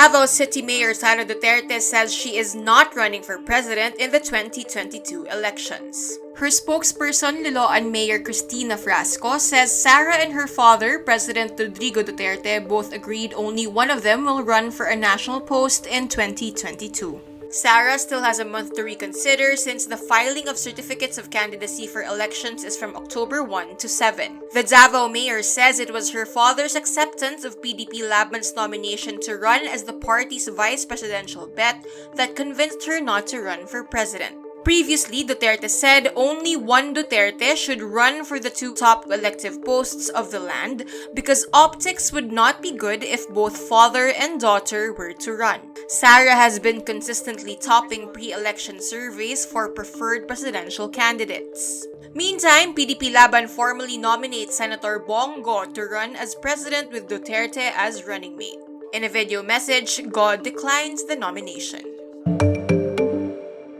Davao City Mayor Sara Duterte says she is not running for president in the 2022 elections. Her spokesperson, Liloan Mayor Cristina Frasco, says Sara and her father, President Rodrigo Duterte, both agreed only one of them will run for a national post in 2022. Sara still has a month to reconsider since the filing of certificates of candidacy for elections is from October 1 to 7. The Davao mayor says it was her father's acceptance of PDP Laban's nomination to run as the party's vice presidential bet that convinced her not to run for president. Previously, Duterte said only one Duterte should run for the two top elective posts of the land because optics would not be good if both father and daughter were to run. Sara has been consistently topping pre-election surveys for preferred presidential candidates. Meantime, PDP Laban formally nominates Senator Bongo to run as president with Duterte as running mate. In a video message, God declines the nomination.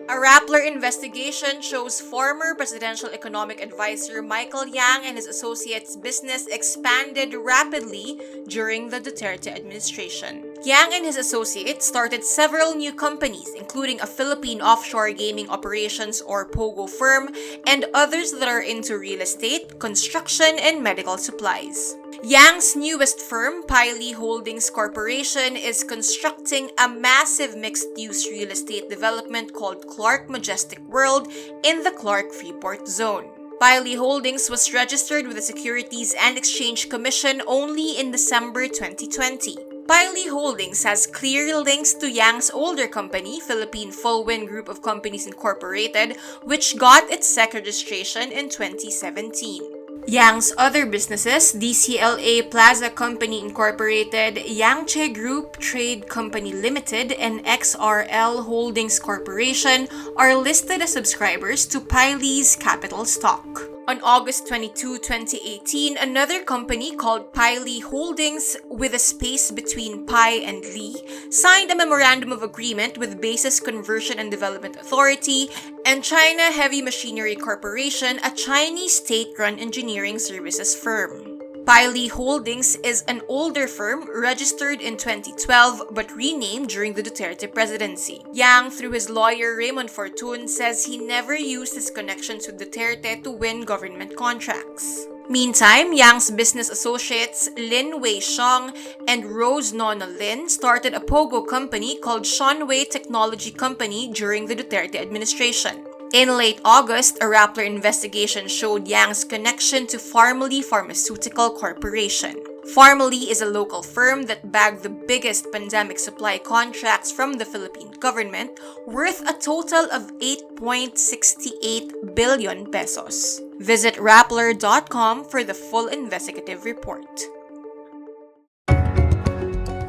A Rappler investigation shows former presidential economic advisor Michael Yang and his associates' business expanded rapidly during the Duterte administration. Yang and his associates started several new companies, including a Philippine offshore gaming operations or POGO firm, and others that are into real estate, construction, and medical supplies. Yang's newest firm, Paolo Holdings Corporation, is constructing a massive mixed-use real estate development called Clark Majestic World in the Clark Freeport Zone. Paolo Holdings was registered with the Securities and Exchange Commission only in December 2020. Paolo Holdings has clear links to Yang's older company, Philippine Fullwind Group of Companies Incorporated, which got its SEC registration in 2017. Yang's other businesses, DCLA Plaza Company Incorporated, Yangche Group Trade Company Limited, and XRL Holdings Corporation, are listed as subscribers to Paolo's capital stock. On August 22, 2018, another company called Paolo Holdings, with a space between Pi and Li, signed a memorandum of agreement with Basis Conversion and Development Authority and China Heavy Machinery Corporation, a Chinese state-run engineering services firm. Paolo Holdings is an older firm registered in 2012 but renamed during the Duterte presidency. Yang, through his lawyer Raymond Fortun, says he never used his connections with Duterte to win government contracts. Meantime, Yang's business associates Lin Wei Xiong and Rose Nona Lin started a POGO company called Seanway Technology Company during the Duterte administration. In late August, a Rappler investigation showed Yang's connection to Pharmaly Pharmaceutical Corporation. Pharmaly is a local firm that bagged the biggest pandemic supply contracts from the Philippine government, worth a total of 8.68 billion pesos. Visit Rappler.com for the full investigative report.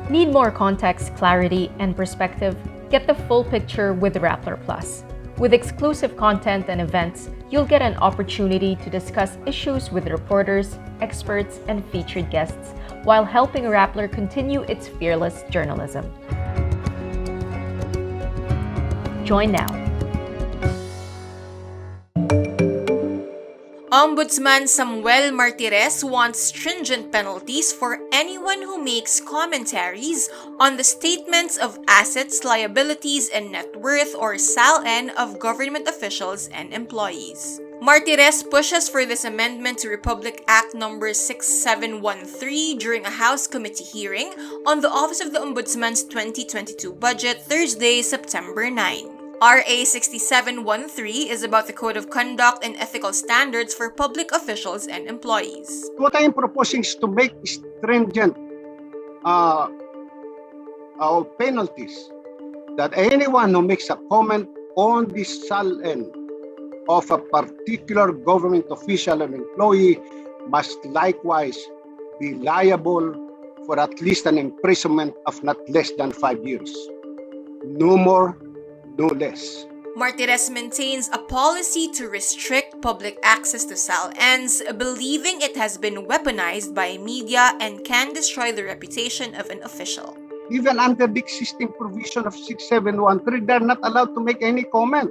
Need more context, clarity, and perspective? Get the full picture with Rappler Plus. With exclusive content and events, you'll get an opportunity to discuss issues with reporters, experts, and featured guests while helping Rappler continue its fearless journalism. Join now. Ombudsman Samuel Martires wants stringent penalties for anyone who makes commentaries on the statements of assets, liabilities, and net worth or SALN of government officials and employees. Martires pushes for this amendment to Republic Act No. 6713 during a House committee hearing on the Office of the Ombudsman's 2022 budget Thursday, September 9. RA 6713 is about the Code of Conduct and Ethical Standards for Public Officials and Employees. What I am proposing is to make stringent penalties that anyone who makes a comment on the SALN of a particular government official and employee must likewise be liable for at least an imprisonment of not less than 5 years. No more, no less. Martires maintains a policy to restrict public access to SALNs, believing it has been weaponized by media and can destroy the reputation of an official. Even under the existing provision of 6713, they're not allowed to make any comment.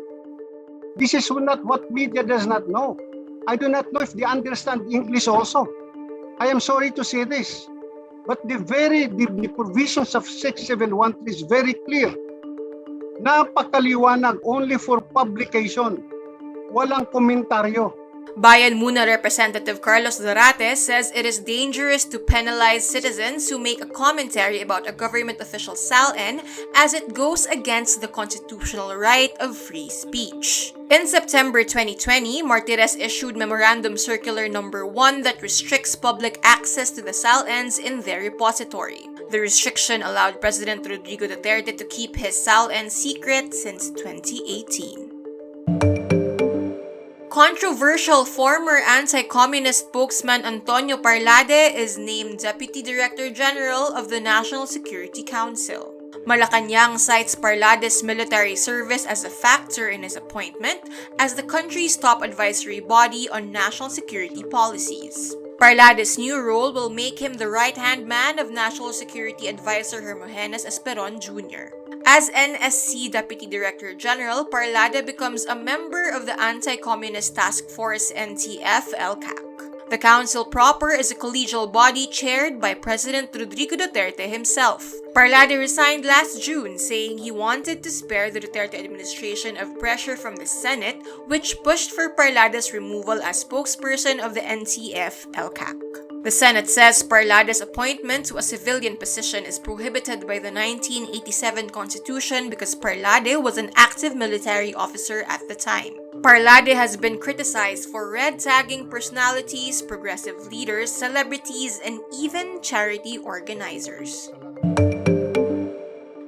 This is not what media does not know. I do not know if they understand English also. I am sorry to say this. But the provisions of 6713 is very clear. Napakaliwanag, only for publication. Walang komentaryo. Bayan Muna Representative Carlos Zarate says it is dangerous to penalize citizens who make a commentary about a government official's SALN as it goes against the constitutional right of free speech. In September 2020, Martires issued Memorandum Circular No. 1 that restricts public access to the SALNs in their repository. The restriction allowed President Rodrigo Duterte to keep his SALN secret since 2018. Controversial former anti-communist spokesman Antonio Parlade is named Deputy Director General of the National Security Council. Malacanang cites Parlade's military service as a factor in his appointment as the country's top advisory body on national security policies. Parlade's new role will make him the right-hand man of National Security Advisor Hermogenes Esperon Jr. As NSC Deputy Director General, Parlade becomes a member of the Anti-Communist Task Force NTF-LCAC. The council proper is a collegial body chaired by President Rodrigo Duterte himself. Parlade resigned last June, saying he wanted to spare the Duterte administration of pressure from the Senate, which pushed for Parlade's removal as spokesperson of the NTF-LCAC. The Senate says Parlade's appointment to a civilian position is prohibited by the 1987 Constitution because Parlade was an active military officer at the time. Parlade has been criticized for red-tagging personalities, progressive leaders, celebrities, and even charity organizers.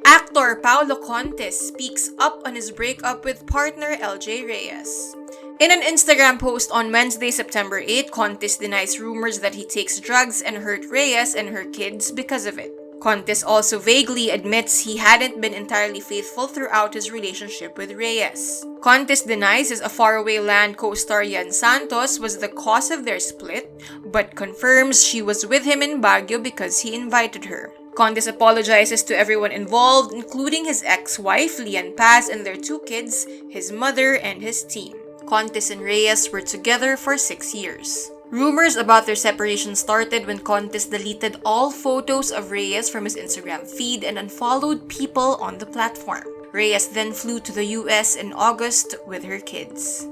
Actor Paolo Contis speaks up on his breakup with partner LJ Reyes. In an Instagram post on Wednesday, September 8, Contis denies rumors that he takes drugs and hurt Reyes and her kids because of it. Contis also vaguely admits he hadn't been entirely faithful throughout his relationship with Reyes. Contis denies his A Faraway Land co-star Yan Santos was the cause of their split, but confirms she was with him in Baguio because he invited her. Contis apologizes to everyone involved, including his ex-wife, Lian Paz, and their 2 kids, his mother, and his team. Contis and Reyes were together for 6 years. Rumors about their separation started when Contis deleted all photos of Reyes from his Instagram feed and unfollowed people on the platform. Reyes then flew to the US in August with her kids.